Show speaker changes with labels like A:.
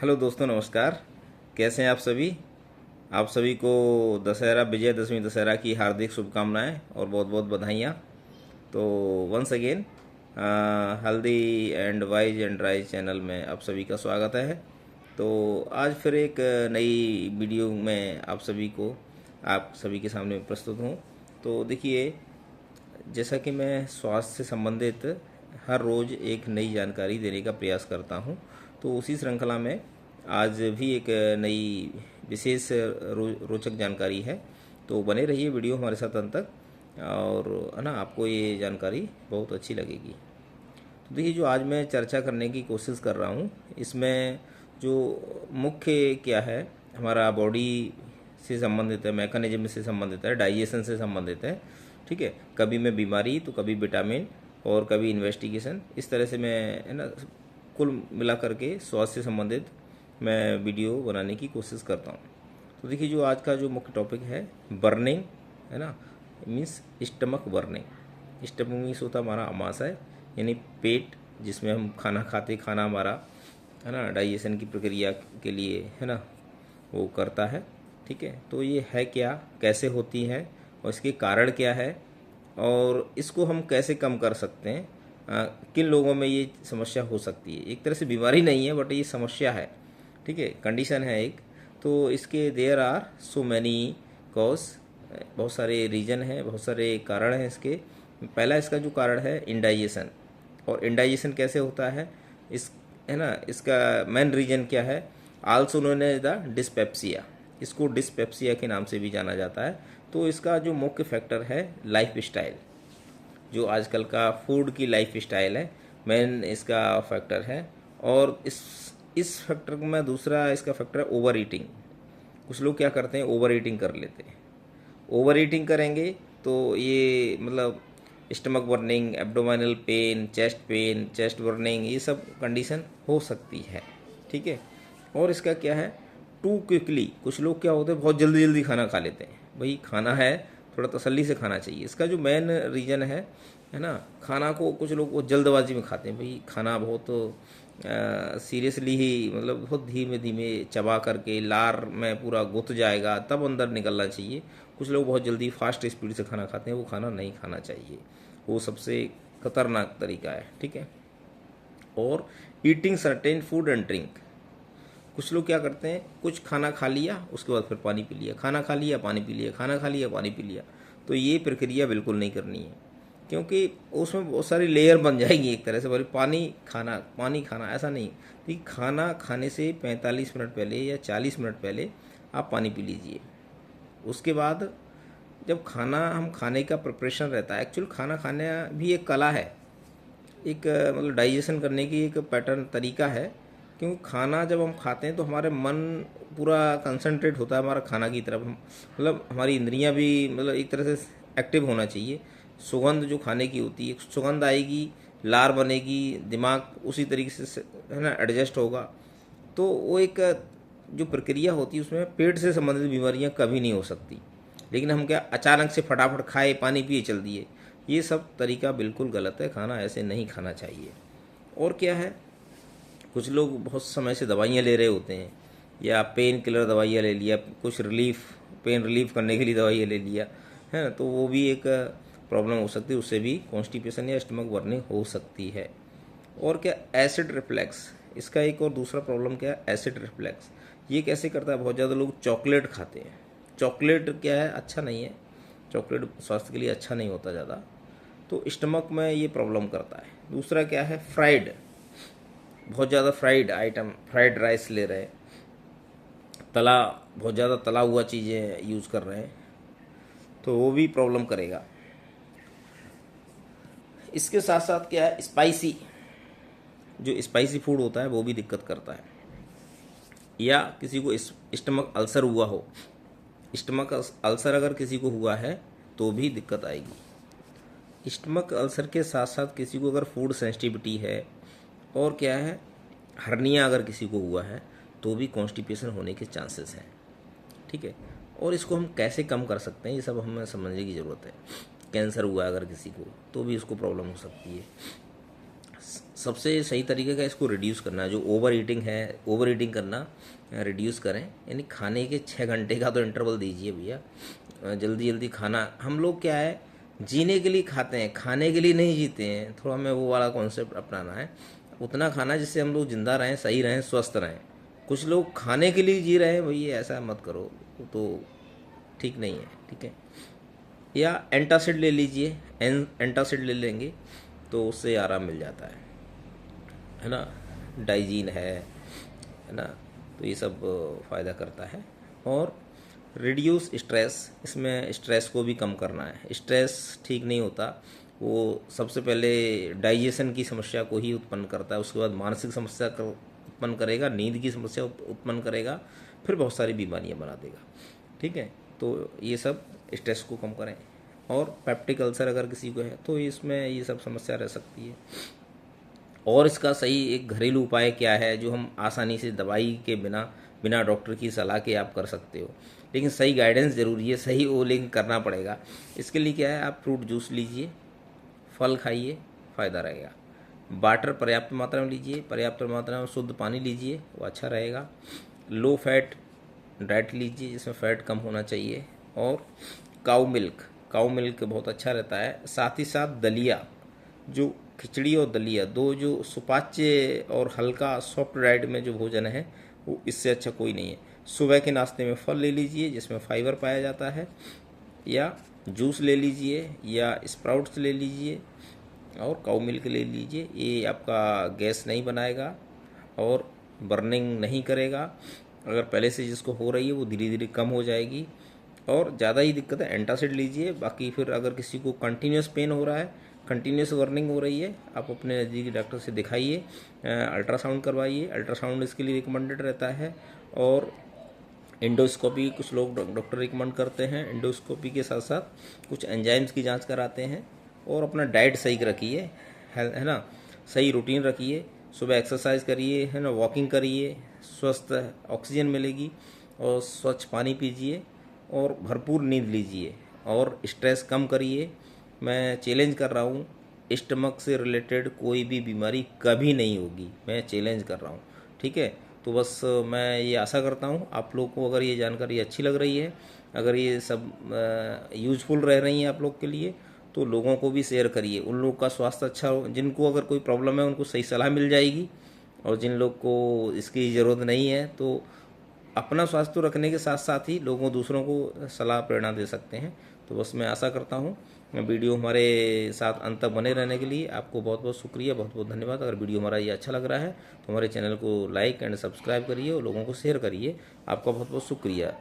A: Hello दोस्तों, नमस्कार। कैसे हैं आप सभी को दशहरा, विजयदशमी दशहरा की हार्दिक शुभकामनाएं और बहुत बहुत बधाइयाँ। तो वंस अगेन हल्दी and wise and rise channel में आप सभी का स्वागत है। तो आज फिर एक नई वीडियो में आप सभी के सामने प्रस्तुत हूँ। तो देखिए, जैसा कि मैं स्वास्थ्य से संबंधित हर रोज़ एक नई जानकारी देने का प्रयास करता हूँ, तो उसी श्रृंखला में आज भी एक नई विशेष रोचक जानकारी है। तो बने रहिए वीडियो हमारे साथ अंत तक, और है ना, आपको ये जानकारी बहुत अच्छी लगेगी। तो देखिए, जो आज मैं चर्चा करने की कोशिश कर रहा हूँ, इसमें जो मुख्य क्या है, हमारा बॉडी से संबंधित है, मैकेनिज्म से संबंधित है, डाइजेशन से संबंधित है। ठीक है, कभी मैं बीमारी तो कभी विटामिन और कभी इन्वेस्टिगेशन, इस तरह से मैं, है ना, कुल मिला करके स्वास्थ्य से संबंधित मैं वीडियो बनाने की कोशिश करता हूँ। तो देखिए, जो आज का जो मुख्य टॉपिक है, बर्निंग, है ना, means stomach burning. Stomach means होता हमारा आमाशय, यानी पेट, जिसमें हम खाना खाते, खाना हमारा, है ना, डाइजेशन की प्रक्रिया के लिए, है ना, वो करता है। ठीक है, तो ये है क्या, कैसे होती है और इसके कारण क्या है, और इसको हम कैसे कम कर सकते हैं। किन लोगों में ये समस्या हो सकती है। एक तरह से बीमारी नहीं है, बट ये समस्या है। ठीक है, कंडीशन है एक। तो इसके there are so many cause, बहुत सारे रीजन हैं, बहुत सारे कारण हैं इसके। पहला इसका जो कारण है, इंडाइजेशन। और इंडाइजेशन कैसे होता है, इस, है ना, इसका मेन रीजन क्या है, also known as the dyspepsia. इसको डिस्पेप्सिया के नाम से भी जाना जाता है। तो इसका जो मुख्य फैक्टर है, लाइफ स्टाइल, जो आजकल का फूड की लाइफ स्टाइल है, मेन इसका फैक्टर है। और इस फैक्टर में दूसरा इसका फैक्टर है ओवर ईटिंग। कुछ लोग क्या करते हैं, ओवर ईटिंग कर लेते हैं। ओवर ईटिंग करेंगे तो ये मतलब stomach burning, abdominal pain, chest burning, ये सब कंडीशन हो सकती है। ठीक है, और इसका क्या है, टू क्विकली, कुछ लोग क्या होते हैं, बहुत जल्दी जल्दी खाना खा लेते हैं। भाई खाना है, थोड़ा तसल्ली से खाना चाहिए। इसका जो मेन रीज़न है ना, खाना को कुछ लोग वो जल्दबाजी में खाते हैं। भाई खाना बहुत सीरियसली ही, मतलब बहुत धीमे धीमे चबा करके लार में पूरा गुथ जाएगा, तब अंदर निकलना चाहिए। कुछ लोग बहुत जल्दी फास्ट स्पीड से खाना खाते हैं, वो खाना नहीं खाना चाहिए। वो सबसे खतरनाक तरीका है। ठीक है, और eating certain food and drink, कुछ लोग क्या करते हैं, कुछ खाना खा लिया, उसके बाद फिर पानी पी लिया, खाना खा लिया, पानी पी लिया, खाना खा लिया, पानी पी लिया। तो ये प्रक्रिया बिल्कुल नहीं करनी है, क्योंकि उसमें बहुत सारी लेयर बन जाएगी एक तरह से। बोले पानी खाना, ऐसा नहीं। कि खाना खाने से 45 मिनट पहले या 40 मिनट पहले आप पानी पी लीजिए। उसके बाद जब खाना, हम खाने का प्रिपरेशन रहता है, एक्चुअल खाना खाने भी एक कला है, एक मतलब डाइजेशन करने की एक पैटर्न तरीका है। क्योंकि खाना जब हम खाते हैं तो हमारे मन पूरा कंसंट्रेट होता है हमारा खाना की तरफ। मतलब हमारी इंद्रियां भी, मतलब एक तरह से एक्टिव होना चाहिए। सुगंध जो खाने की होती है, सुगंध आएगी, लार बनेगी, दिमाग उसी तरीके से, है ना, एडजस्ट होगा। तो वो एक जो प्रक्रिया होती है, उसमें पेट से संबंधित बीमारियां कभी नहीं हो सकती। लेकिन हम क्या, अचानक से फटाफट खाए, पानी पिए, चल दिए, ये सब तरीका बिल्कुल गलत है। खाना ऐसे नहीं खाना चाहिए। और क्या है, कुछ लोग बहुत समय से दवाइयाँ ले रहे होते हैं, या पेन किलर दवाइयाँ ले लिया, कुछ पेन रिलीफ करने के लिए दवाइयाँ ले लिया, है ना, तो वो भी एक प्रॉब्लम हो सकती है। उससे भी कॉन्स्टिपेशन या स्टमक बर्निंग हो सकती है। और क्या, एसिड रिफ्लेक्स, इसका एक और दूसरा प्रॉब्लम क्या है, एसिड रिफ्लेक्स। ये कैसे करता है, बहुत ज़्यादा लोग चॉकलेट खाते हैं। चॉकलेट क्या है, अच्छा नहीं है, चॉकलेट स्वास्थ्य के लिए अच्छा नहीं होता ज़्यादा। तो स्टमक में ये प्रॉब्लम करता है। दूसरा क्या है, फ्राइड, बहुत ज़्यादा फ्राइड आइटम, फ्राइड राइस ले रहे हैं, तला, बहुत ज़्यादा तला हुआ चीज़ें यूज़ कर रहे हैं, तो वो भी प्रॉब्लम करेगा। इसके साथ साथ क्या है, स्पाइसी, जो स्पाइसी फूड होता है वो भी दिक्कत करता है। या किसी को स्टमक अल्सर हुआ हो, स्टमक अल्सर अगर किसी को हुआ है तो भी दिक्कत आएगी। स्टमक अल्सर के साथ साथ किसी को अगर फूड सेंसिटिविटी है, और क्या है, हर्निया अगर किसी को हुआ है, तो भी कॉन्स्टिपेशन होने के चांसेस हैं। ठीक है, और इसको हम कैसे कम कर सकते हैं, ये सब हमें समझने की ज़रूरत है। कैंसर हुआ अगर किसी को, तो भी इसको प्रॉब्लम हो सकती है। सबसे सही तरीके का इसको रिड्यूस करना है। जो ओवर ईटिंग है, ओवर ईटिंग करना रिड्यूस करें, यानी खाने के 6 घंटे का तो इंटरवल दीजिए भैया। जल्दी जल्दी खाना, हम लोग क्या है जीने के लिए खाते हैं, खाने के लिए नहीं जीते हैं। थोड़ा हमें वो वाला कॉन्सेप्ट अपनाना है, उतना खाना जिससे हम लोग जिंदा रहें, सही रहें, स्वस्थ रहें। कुछ लोग खाने के लिए जी रहे हैं, भैया ऐसा मत करो, तो ठीक नहीं है, ठीक है। या एंटासिड ले लीजिए, एंटासिड ले लेंगे तो उससे आराम मिल जाता है ना। डाइजीन है ना, तो ये सब फ़ायदा करता है। और रिड्यूस स्ट्रेस, इसमें स्ट्रेस को भी कम करना है। स्ट्रेस ठीक नहीं होता, वो सबसे पहले डाइजेशन की समस्या को ही उत्पन्न करता है, उसके बाद मानसिक समस्या को उत्पन्न करेगा, नींद की समस्या उत्पन्न करेगा, फिर बहुत सारी बीमारियां बना देगा, ठीक है। तो ये सब स्ट्रेस को कम करें। और पेप्टिक अल्सर अगर किसी को है तो इसमें ये सब समस्या रह सकती है। और इसका सही एक घरेलू उपाय क्या है, जो हम आसानी से दवाई के बिना, बिना डॉक्टर की सलाह के आप कर सकते हो, लेकिन सही गाइडेंस ज़रूरी है, सही वो लिंक करना पड़ेगा। इसके लिए क्या है, आप फ्रूट जूस लीजिए, फल खाइए, फ़ायदा रहेगा। वाटर पर्याप्त मात्रा में लीजिए, पर्याप्त मात्रा में शुद्ध पानी लीजिए, वो अच्छा रहेगा। लो फैट डाइट लीजिए जिसमें फ़ैट कम होना चाहिए। और काऊ मिल्क, काऊ मिल्क बहुत अच्छा रहता है। साथ ही साथ दलिया, जो खिचड़ी और दलिया, दो जो सुपाच्य और हल्का सॉफ्ट डाइट में जो भोजन है, वो इससे अच्छा कोई नहीं है। सुबह के नाश्ते में फल ले लीजिए जिसमें फाइबर पाया जाता है, या जूस ले लीजिए, या स्प्राउट्स ले लीजिए, और काऊ मिल्क ले लीजिए। ये आपका गैस नहीं बनाएगा और बर्निंग नहीं करेगा। अगर पहले से जिसको हो रही है वो धीरे धीरे कम हो जाएगी। और ज़्यादा ही दिक्कत है एंटासिड लीजिए। बाकी फिर अगर किसी को कंटिन्यूस पेन हो रहा है, कंटिन्यूस बर्निंग हो रही है, आप अपने नज़दीकी डॉक्टर से दिखाइए, अल्ट्रासाउंड करवाइए। अल्ट्रासाउंड इसके लिए रिकमेंडेड रहता है। और एंडोस्कोपी कुछ लोग डॉक्टर रिकमेंड करते हैं। एंडोस्कोपी के साथ साथ कुछ एंजाइम्स की जांच कराते हैं। और अपना डाइट सही रखिए, है ना, सही रूटीन रखिए। सुबह एक्सरसाइज करिए, है ना, वॉकिंग करिए, स्वस्थ ऑक्सीजन मिलेगी। और स्वच्छ पानी पीजिए, और भरपूर नींद लीजिए, और स्ट्रेस कम करिए। मैं चैलेंज कर रहा हूँ, स्टमक से रिलेटेड कोई भी बीमारी कभी नहीं होगी, मैं चैलेंज कर रहा हूँ, ठीक है। तो बस मैं ये आशा करता हूँ आप लोग को अगर ये जानकारी अच्छी लग रही है, अगर ये सब यूजफुल रह रही है आप लोग के लिए, तो लोगों को भी शेयर करिए। उन लोग का स्वास्थ्य अच्छा हो, जिनको अगर कोई प्रॉब्लम है उनको सही सलाह मिल जाएगी, और जिन लोग को इसकी ज़रूरत नहीं है तो अपना स्वास्थ्य रखने के साथ साथ ही लोगों दूसरों को सलाह प्रेरणा दे सकते हैं। तो बस मैं आशा करता हूँ वीडियो हमारे साथ अंत तक बने रहने के लिए आपको बहुत बहुत शुक्रिया, बहुत बहुत धन्यवाद। अगर वीडियो हमारा ये अच्छा लग रहा है तो हमारे चैनल को लाइक एंड सब्सक्राइब करिए और लोगों को शेयर करिए। आपका बहुत बहुत शुक्रिया।